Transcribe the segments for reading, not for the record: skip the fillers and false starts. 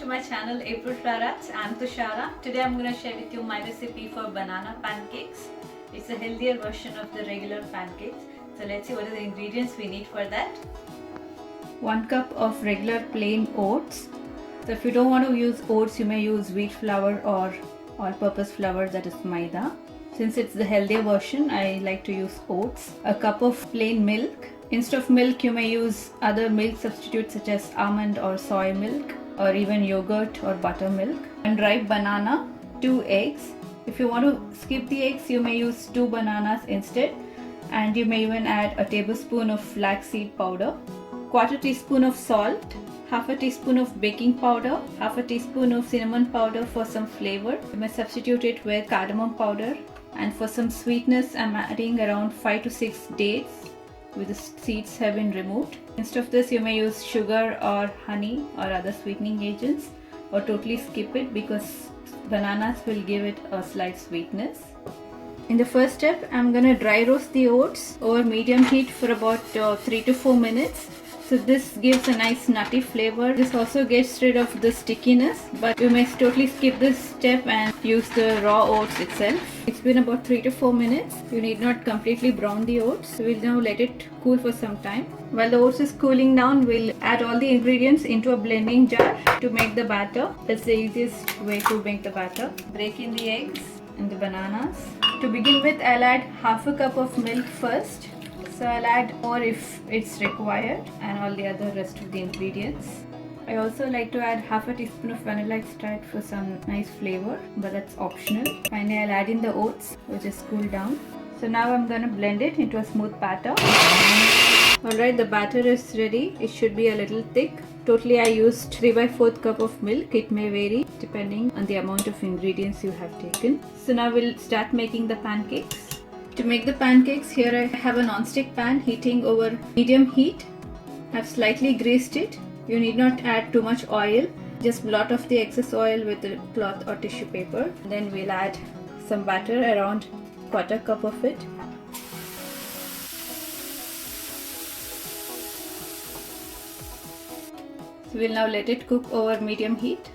my channel April Florats. I'm Tushara. Today I'm going to share with you my recipe for banana pancakes. It's a healthier version of the regular pancakes. So let's see what are the ingredients we need for that. 1 cup of regular plain oats. So if you don't want to use oats, you may use wheat flour or all-purpose flour, that is maida. Since it's the healthier version, I like to use oats. A cup of plain milk. Instead of milk, you may use other milk substitutes such as almond or soy milk, or even yogurt or buttermilk. And ripe banana, 2 eggs. If you want to skip the eggs, you may use 2 bananas instead. And you may even add a tablespoon of flaxseed powder, 1/4 teaspoon of salt, 1/2 teaspoon of baking powder, 1/2 teaspoon of cinnamon powder for some flavor. You may substitute it with cardamom powder. And for some sweetness, I'm adding around 5 to 6 dates with the seeds have been removed. Instead of this, you may use sugar or honey or other sweetening agents, or totally skip it because bananas will give it a slight sweetness. In the first step, I'm gonna dry roast the oats over medium heat for about 3 to 4 minutes. So this gives a nice nutty flavor. This also gets rid of the stickiness, but you may totally skip this step and use the raw oats itself. It's been about 3 to 4 minutes. You need not completely brown the oats. So we'll now let it cool for some time. While the oats is cooling down, we'll add all the ingredients into a blending jar to make the batter. That's the easiest way to make the batter. Break in the eggs and the bananas. To begin with, I'll add 1/2 cup of milk first. So I'll add more if it's required, and all the other rest of the ingredients. I also like to add 1/2 teaspoon of vanilla extract for some nice flavor, but that's optional. Finally, I'll add in the oats, which is cooled down. So now I'm going to blend it into a smooth batter. Alright, the batter is ready. It should be a little thick. Totally I used 3/4 cup of milk. It may vary depending on the amount of ingredients you have taken. So now we'll start making the pancakes. To make the pancakes, here I have a non-stick pan heating over medium heat. I've slightly greased it. You need not add too much oil. Just blot off the excess oil with a cloth or tissue paper. Then we'll add some batter, around 1/4 cup of it. So we'll now let it cook over medium heat.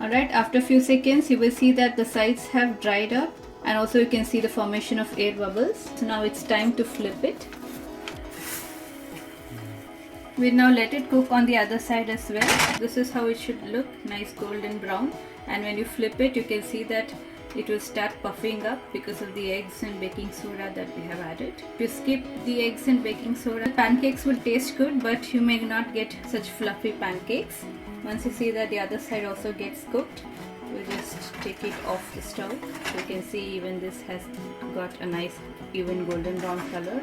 Alright, after a few seconds, you will see that the sides have dried up. And also you can see the formation of air bubbles. So now it's time to flip it. We'll now let it cook on the other side as well. This is how it should look, nice golden brown. And when you flip it, you can see that it will start puffing up because of the eggs and baking soda that we have added. If you skip the eggs and baking soda, pancakes will taste good, but you may not get such fluffy pancakes. Once you see that the other side also gets cooked, we'll just take it off the stove. So you can see even this has got a nice even golden brown color.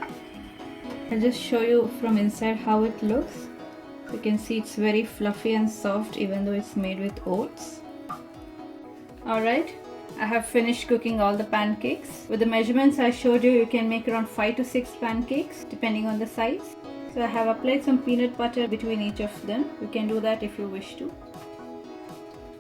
I'll just show you from inside how it looks. You can see it's very fluffy and soft even though it's made with oats. Alright, I have finished cooking all the pancakes. With the measurements I showed you, you can make around 5 to 6 pancakes depending on the size. So I have applied some peanut butter between each of them. You can do that if you wish to.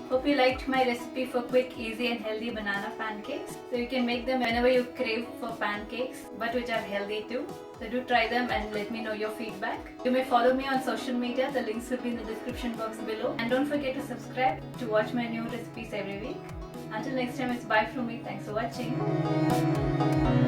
Hope you liked my recipe for quick, easy and healthy banana pancakes. So you can make them whenever you crave for pancakes, but which are healthy too. So do try them and let me know your feedback. You may follow me on social media. The links will be in the description box below. And don't forget to subscribe to watch my new recipes every week. Until next time, it's bye from me. Thanks for watching.